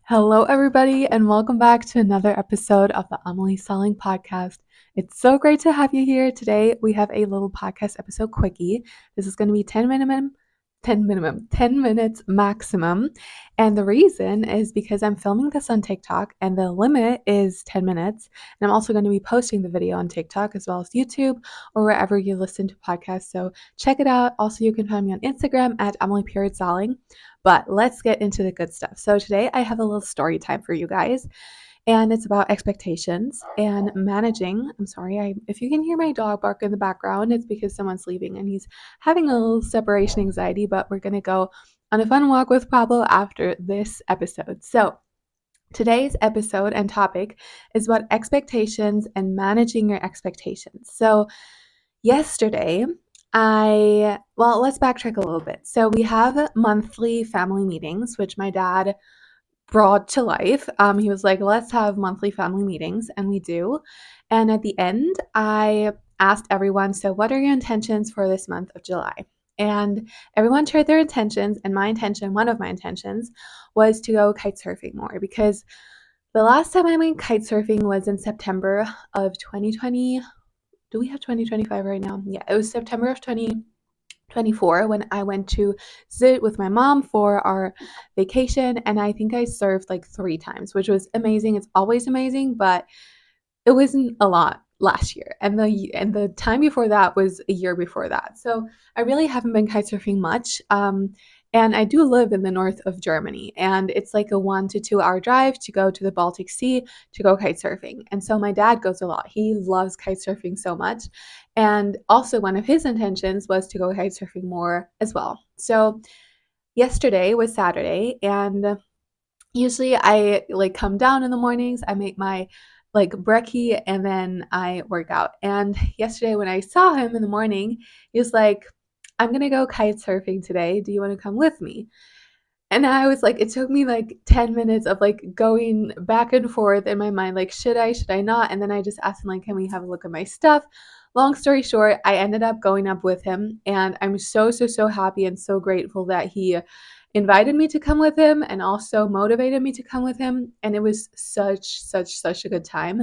Hello, everybody, and welcome back to another episode of the Amelie Salling podcast. It's so great to have you here. Today, we have a little podcast episode quickie. This is going to be 10 minutes maximum. And the reason is because I'm filming this on TikTok and the limit is 10 minutes. And I'm also going to be posting the video on TikTok as well as YouTube or wherever you listen to podcasts. So check it out. Also, you can find me on Instagram at Amelie But let's get into the good stuff. So today I have a little story time for you guys, and it's about expectations and managing. I'm sorry, if you can hear my dog bark in the background, it's because someone's leaving and he's having a little separation anxiety, but we're going to go on a fun walk with Pablo after this episode. So today's episode and topic is about expectations and managing your expectations. So yesterday, let's backtrack a little bit. So we have monthly family meetings, which my dad brought to life. He was like, let's have monthly family meetings, and we do. And at the end, I asked everyone, so what are your intentions for this month of July? And everyone shared their intentions, and one of my intentions, was to go kite surfing more because the last time I went kite surfing was in September of 2020. Do we have 2025 right now? Yeah, it was September of 2024 when I went to visit with my mom for our vacation, and I think I surfed like 3 times, which was amazing. It's always amazing, but it wasn't a lot last year, and the time before that was a year before that. So I really haven't been kite surfing much. And I do live in the north of Germany, and it's like a 1 to 2 hour drive to go to the Baltic Sea to go kite surfing. And so my dad goes a lot. He loves kite surfing so much. And also, one of his intentions was to go kite surfing more as well. So yesterday was Saturday, and usually I like come down in the mornings, I make my like brekkie, and then I work out. And yesterday when I saw him in the morning, he was like, I'm gonna go kite surfing today. Do you want to come with me? And I was like, it took me like 10 minutes of like going back and forth in my mind, like, should I not? And then I just asked him, like, can we have a look at my stuff? Long story short, I ended up going up with him, and I'm so happy and so grateful that he invited me to come with him and also motivated me to come with him. And it was such a good time.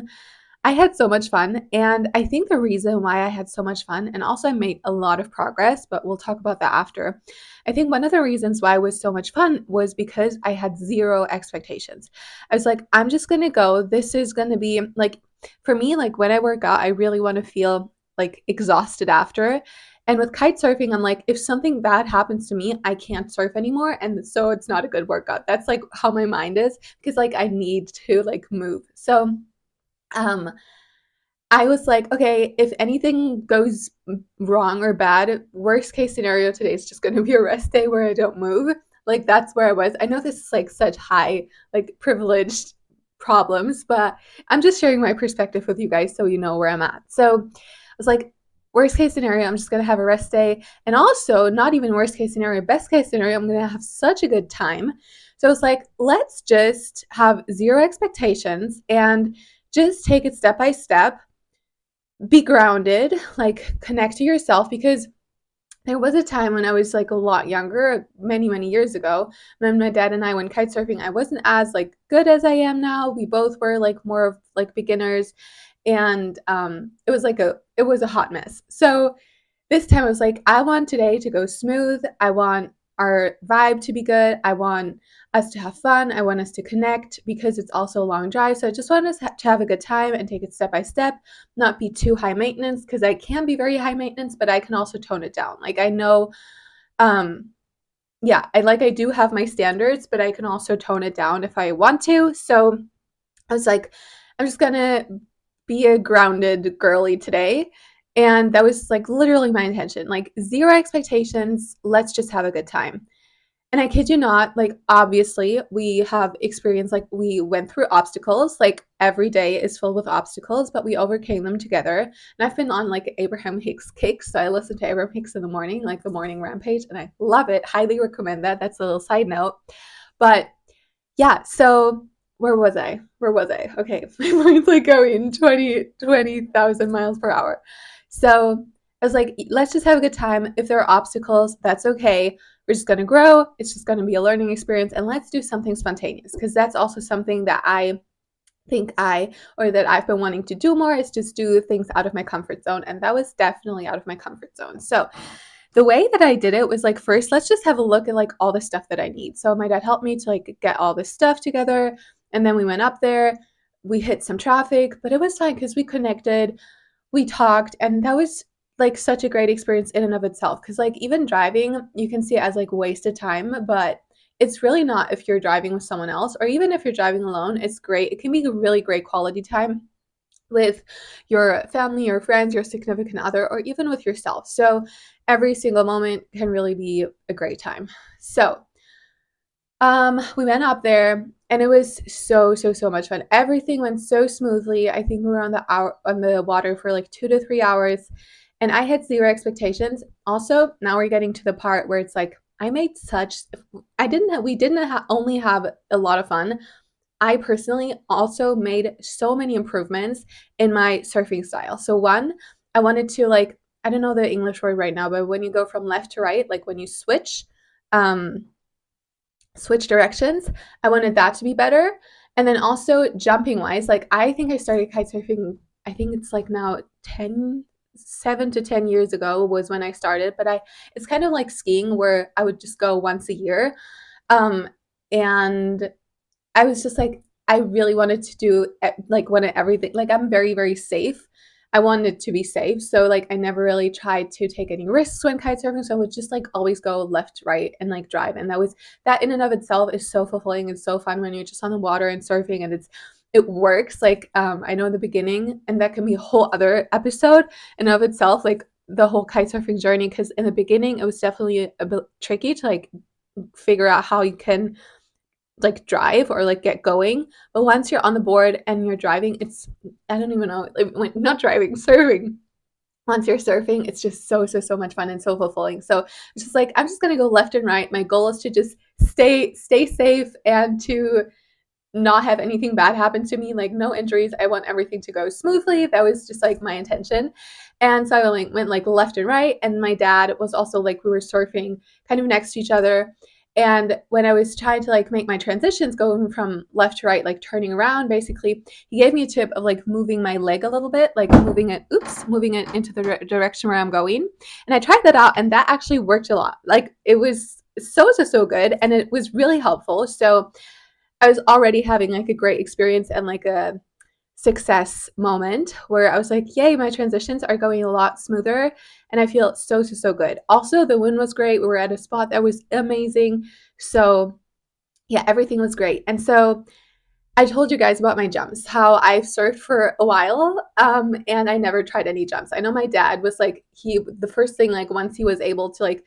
I had so much fun, and I think the reason why I had so much fun, and also I made a lot of progress, but we'll talk about that after. I think one of the reasons why it was so much fun was because I had zero expectations. I was like, I'm just gonna go. This is gonna be like, for me, like when I work out, I really want to feel like exhausted after. And with kite surfing, I'm like, if something bad happens to me, I can't surf anymore. And so it's not a good workout. That's like how my mind is, because like I need to like move. So, um, I was like, okay, if anything goes wrong or bad, worst case scenario today is just going to be a rest day where I don't move. Like that's where I was. I know this is like such high, like privileged problems, but I'm just sharing my perspective with you guys so you know where I'm at. So I was like, worst case scenario, I'm just going to have a rest day. And also, not even worst case scenario, best case scenario, I'm going to have such a good time. So I was like, let's just have zero expectations and just take it step by step, be grounded, like connect to yourself, because there was a time when I was like a lot younger, many years ago, when my dad and I went kite surfing. I wasn't as like good as I am now. We both were like more of like beginners, and it was a hot mess. So this time I was like, I want today to go smooth. I want our vibe to be good. I want us to have fun. I want us to connect because it's also a long drive. So I just want us to have a good time and take it step by step, not be too high maintenance, because I can be very high maintenance, but I can also tone it down. Like I know, um, yeah, I do have my standards, but I can also tone it down if I want to. So I was like, I'm just gonna be a grounded girly today. And that was like literally my intention, like zero expectations. Let's just have a good time. And I kid you not, like obviously we have experienced, like we went through obstacles, like every day is filled with obstacles, but we overcame them together. And I've been on like Abraham Hicks kicks. So I listen to Abraham Hicks in the morning, like the morning rampage, and I love it. Highly recommend that. That's a little side note. But yeah, so where was I? Where was I? Okay, my mind's like going 20,000 miles per hour. So I was like, let's just have a good time. If there are obstacles, that's okay. we're just going to grow. It's just going to be a learning experience, and let's do something spontaneous, because that's also something that I think or that I've been wanting to do more, is just do things out of my comfort zone. And that was definitely out of my comfort zone. So the way that I did it was like, first, let's just have a look at like all the stuff that I need. So my dad helped me to like get all this stuff together. And then we went up there, we hit some traffic, but it was fine because we connected, we talked, and that was like such a great experience in and of itself. Because like even driving, you can see it as like wasted time, but it's really not if you're driving with someone else, or even if you're driving alone. It's great. It can be a really great quality time with your family, your friends, your significant other, or even with yourself. So every single moment can really be a great time. So we went up there, and it was so much fun. Everything went so smoothly. I think we were on the water for like 2 to 3 hours, and I had zero expectations. Also, now we're getting to the part where it's like I made such. We didn't only have a lot of fun. I personally also made so many improvements in my surfing style. So one, I wanted to like, I don't know the English word right now, but when you go from left to right, like when you um, switch directions, I wanted that to be better. And then also jumping wise, like I think I started kite surfing, I think it's like now 7 to 10 years ago was when I started, but it's kind of like skiing where I would just go once a year. Um, and I was just like, I really wanted to do like wanted everything. Like I'm very, very safe. I wanted to be safe. So like I never really tried to take any risks when kite surfing. So I would just like always go left, right, and like drive. And that in and of itself is so fulfilling and so fun when you're just on the water and surfing, and it works. Like I know in the beginning, and that can be a whole other episode in and of itself, like the whole kite surfing journey. Because in the beginning it was definitely a bit tricky to like figure out how you can like drive or like get going. But once you're on the board and you're driving, it's, I don't even know, like, not driving, surfing. Once you're surfing, it's just so much fun and so fulfilling. So it's just like I'm just gonna go left and right. My goal is to just stay safe and to not have anything bad happen to me, like no injuries. I want everything to go smoothly. That was just like my intention. And so I like went like left and right. And my dad was also like, we were surfing kind of next to each other. And when I was trying to like make my transitions going from left to right, like turning around, basically, he gave me a tip of like moving my leg a little bit, like moving it into the direction where I'm going. And I tried that out, and that actually worked a lot. Like it was so good, and it was really helpful. So I was already having like a great experience and like a success moment where I was like, yay, my transitions are going a lot smoother, and I feel so good. Also, the wind was great. We were at a spot that was amazing. So, yeah, everything was great. And so I told you guys about my jumps, how I've surfed for a while, and I never tried any jumps. I know my dad was like, the first thing, like once he was able to like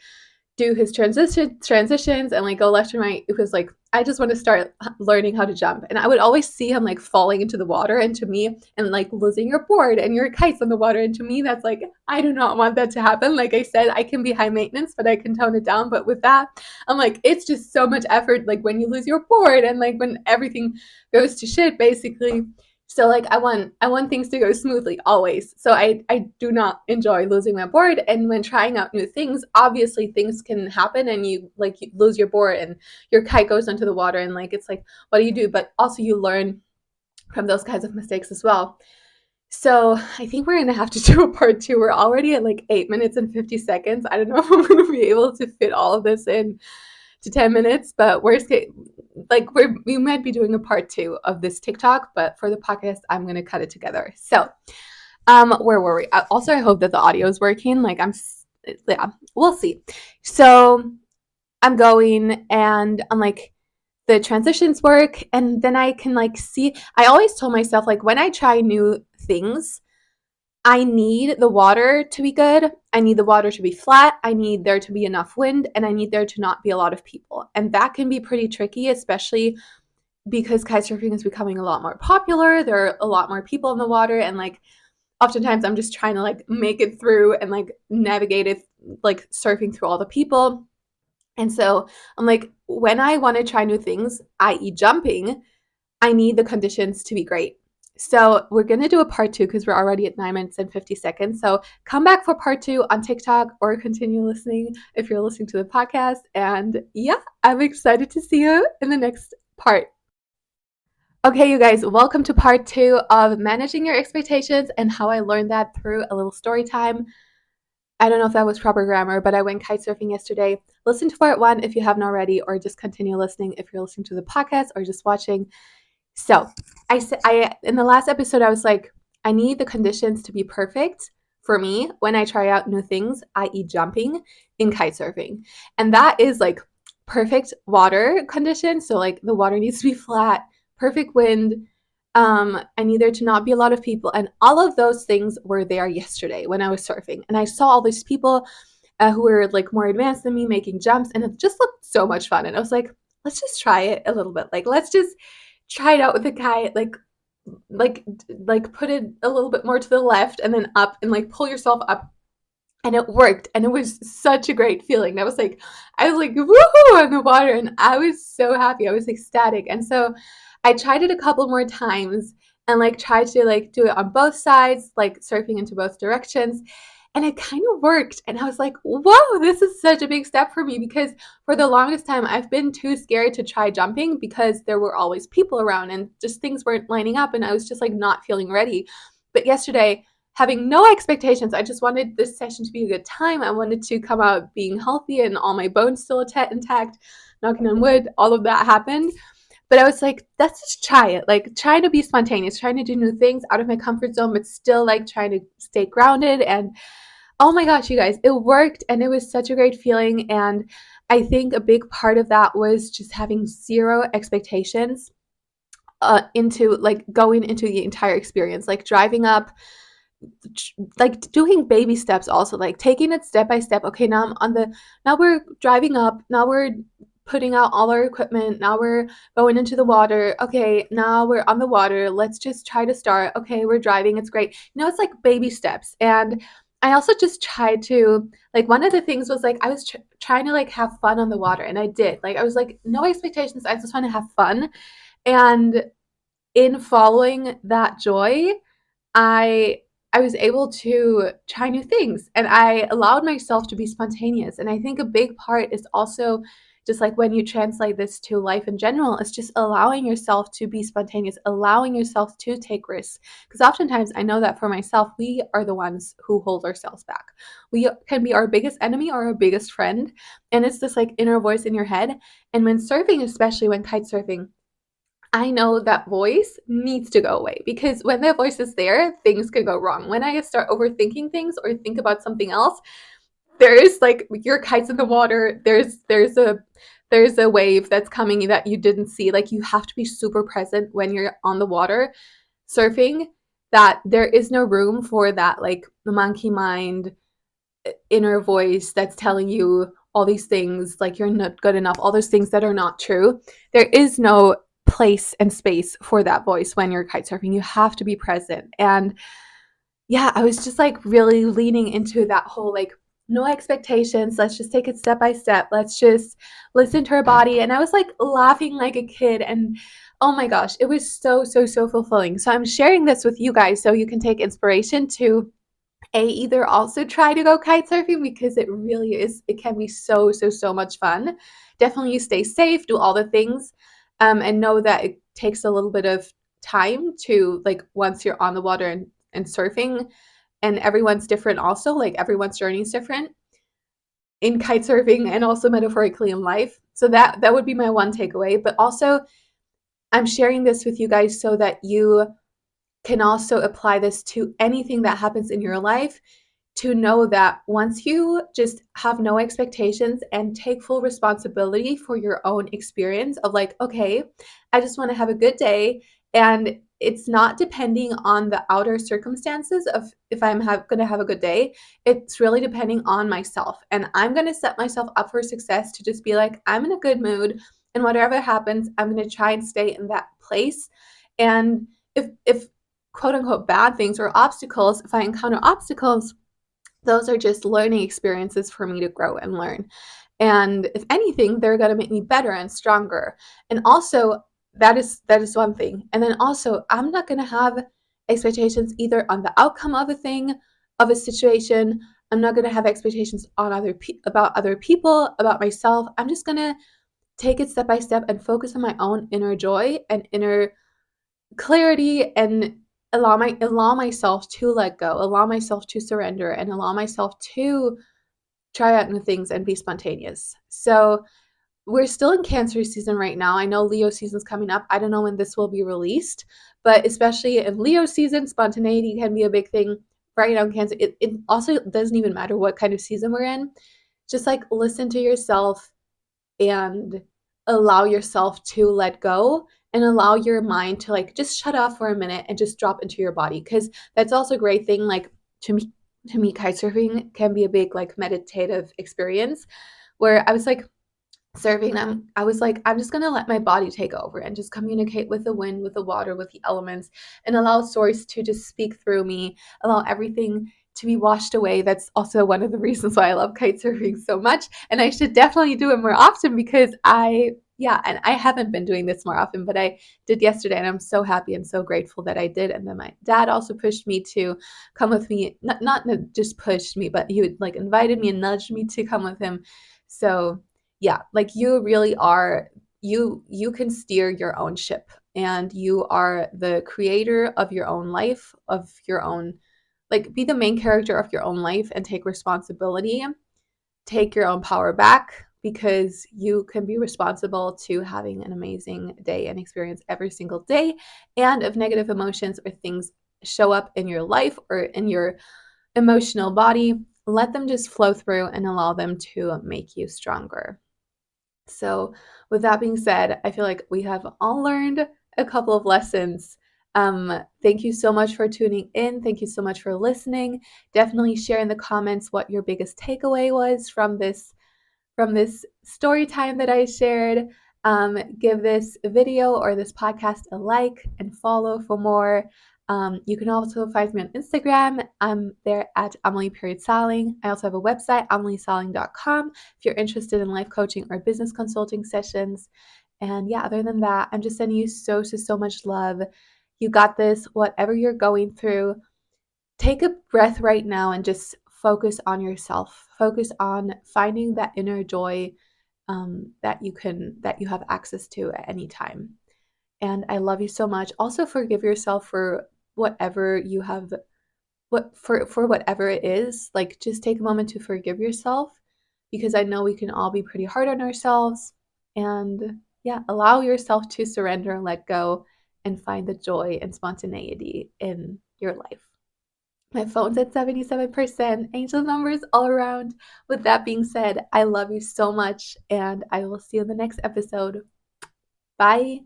do his transitions and like go left and right, it was like I just want to start learning how to jump. And I would always see him like falling into the water, and to me, and like losing your board and your kites on the water, and to me that's like I do not want that to happen. Like I said, I can be high maintenance, but I can tone it down. But with that, I'm like, it's just so much effort, like when you lose your board and like when everything goes to shit basically. So like I want things to go smoothly always. So I do not enjoy losing my board. And when trying out new things, obviously things can happen, and you lose your board and your kite goes into the water, and like it's like what do you do? But also you learn from those kinds of mistakes as well. So I think we're gonna have to do a part two. We're already at like 8 minutes and 50 seconds. I don't know if I'm gonna be able to fit all of this in to 10 minutes, but worst case, like we might be doing a part two of this TikTok, but for the podcast, I'm gonna cut it together. So, where were we? Also, I hope that the audio is working. Like yeah, we'll see. So I'm going, and I'm like, the transitions work, and then I can like see. I always told myself like when I try new things, I need the water to be good. I need the water to be flat. I need there to be enough wind, and I need there to not be a lot of people. And that can be pretty tricky, especially because kitesurfing is becoming a lot more popular. There are a lot more people in the water, and like oftentimes I'm just trying to like make it through and like navigate it, like surfing through all the people. And so I'm like, when I want to try new things, i.e., jumping, I need the conditions to be great. So we're going to do a part two because we're already at 9 minutes and 50 seconds. So come back for part two on TikTok or continue listening if you're listening to the podcast. And yeah, I'm excited to see you in the next part. Okay, you guys, welcome to part two of managing your expectations and how I learned that through a little story time. I don't know if that was proper grammar, but I went kite surfing yesterday. Listen to part one if you haven't already, or just continue listening if you're listening to the podcast or just watching. So I said, in the last episode, I was like, I need the conditions to be perfect for me when I try out new things, i.e., jumping in kite surfing, and that is like perfect water conditions. So like the water needs to be flat, perfect wind. I need there to not be a lot of people, and all of those things were there yesterday when I was surfing, and I saw all these people who were like more advanced than me making jumps, and it just looked so much fun. And I was like, let's just try it a little bit. Like let's just try it out with a kite, like put it a little bit more to the left and then up and like pull yourself up, and it worked, and it was such a great feeling. I was like woohoo in the water, and I was so happy. I was ecstatic. And so I tried it a couple more times and like tried to like do it on both sides, like surfing into both directions, and it kind of worked. And I was like, whoa, this is such a big step for me, because for the longest time I've been too scared to try jumping because there were always people around and just things weren't lining up, and I was just like not feeling ready. But yesterday, having no expectations, I just wanted this session to be a good time. I wanted to come out being healthy and all my bones still intact, knocking on wood. All of that happened. But I was like, let's just try it. Like trying to be spontaneous, trying to do new things out of my comfort zone, but still like trying to stay grounded. And oh my gosh, you guys, it worked, and it was such a great feeling. And I think a big part of that was just having zero expectations into like going into the entire experience, like driving up, like doing baby steps, also like taking it step by step. Okay, now we're driving up, now we're putting out all our equipment, now we're going into the water. Okay, now we're on the water, let's just try to start. Okay, we're driving, it's great. It's like baby steps. And I also just tried to, like, one of the things was like I was trying to like have fun on the water, and I did. Like I was like, no expectations, I just want to have fun. And in following that joy, I I was able to try new things, and I allowed myself to be spontaneous. And I think a big part is also just like when you translate this to life in general, it's just allowing yourself to be spontaneous, allowing yourself to take risks. Because oftentimes I know that for myself, we are the ones who hold ourselves back. We can be our biggest enemy or our biggest friend. And it's this like inner voice in your head. And when surfing, especially when kite surfing, I know that voice needs to go away, because when that voice is there, things can go wrong. When I start overthinking things or think about something else, there is like your kite's in the water. There's a wave that's coming that you didn't see. Like you have to be super present when you're on the water surfing. That there is no room for that like the monkey mind inner voice that's telling you all these things like you're not good enough, all those things that are not true. There is no place and space for that voice when you're kite surfing. You have to be present. And yeah, I was just like really leaning into that whole like no expectations. Let's just take it step by step. Let's just listen to our body. And I was like laughing like a kid. And oh my gosh, it was so, so, so fulfilling. So I'm sharing this with you guys so you can take inspiration to either also try to go kite surfing, because it really is, it can be so, so, so much fun. Definitely stay safe, do all the things, and know that it takes a little bit of time to like once you're on the water and surfing, and everyone's different also, like everyone's journey is different in kite surfing and also metaphorically in life. So that would be my one takeaway. But also I'm sharing this with you guys so that you can also apply this to anything that happens in your life, to know that once you just have no expectations and take full responsibility for your own experience of like, okay, I just want to have a good day, and it's not depending on the outer circumstances of if I'm going to have a good day. It's really depending on myself, and I'm going to set myself up for success to just be like, I'm in a good mood, and whatever happens, I'm going to try and stay in that place. And if quote unquote bad things or obstacles, if I encounter obstacles, those are just learning experiences for me to grow and learn. And if anything, they're going to make me better and stronger. And also, that is one thing. And then also, I'm not going to have expectations either on the outcome of a thing, of a situation. I'm not going to have expectations on about other people, about myself. I'm just going to take it step by step and focus on my own inner joy and inner clarity, and allow myself to let go, allow myself to surrender, and allow myself to try out new things and be spontaneous. So we're still in Cancer season right now. I know Leo season's coming up. I don't know when this will be released, but especially in Leo season, spontaneity can be a big thing. Right now in Cancer, it also doesn't even matter what kind of season we're in. Just like listen to yourself and allow yourself to let go, and allow your mind to like just shut off for a minute and just drop into your body, because that's also a great thing. Like to me kite surfing can be a big like meditative experience, where I was like serving, I was like, I'm just gonna let my body take over and just communicate with the wind, with the water, with the elements, and allow stories to just speak through me, allow everything to be washed away. That's also one of the reasons why I love kite surfing so much. And I should definitely do it more often, because yeah, and I haven't been doing this more often, but I did yesterday, and I'm so happy and so grateful that I did. And then my dad also pushed me to come with me, not just pushed me, but he would like invited me and nudged me to come with him. So yeah, like you really are, you can steer your own ship, and you are the creator of your own life, of your own, like be the main character of your own life and take responsibility, take your own power back, because you can be responsible to having an amazing day and experience every single day. And if negative emotions or things show up in your life or in your emotional body, let them just flow through and allow them to make you stronger. So, with that being said, I feel like we have all learned a couple of lessons. Thank you so much for tuning in. Thank you so much for listening. Definitely share in the comments what your biggest takeaway was from this story time that I shared. Give this video or this podcast a like and follow for more. You can also find me on Instagram. I'm there at Amelie Salling. I also have a website, ameliesalling.com, if you're interested in life coaching or business consulting sessions. And yeah, other than that, I'm just sending you so much love. You got this, whatever you're going through. Take a breath right now and just focus on yourself. Focus on finding that inner joy, that you have access to at any time. And I love you so much. Also forgive yourself for whatever you have, for whatever it is. Like just take a moment to forgive yourself, because I know we can all be pretty hard on ourselves. And yeah, allow yourself to surrender and let go, and find the joy and spontaneity in your life. My phone's at 77%. Angel numbers all around. With that being said, I love you so much, and I will see you in the next episode. Bye.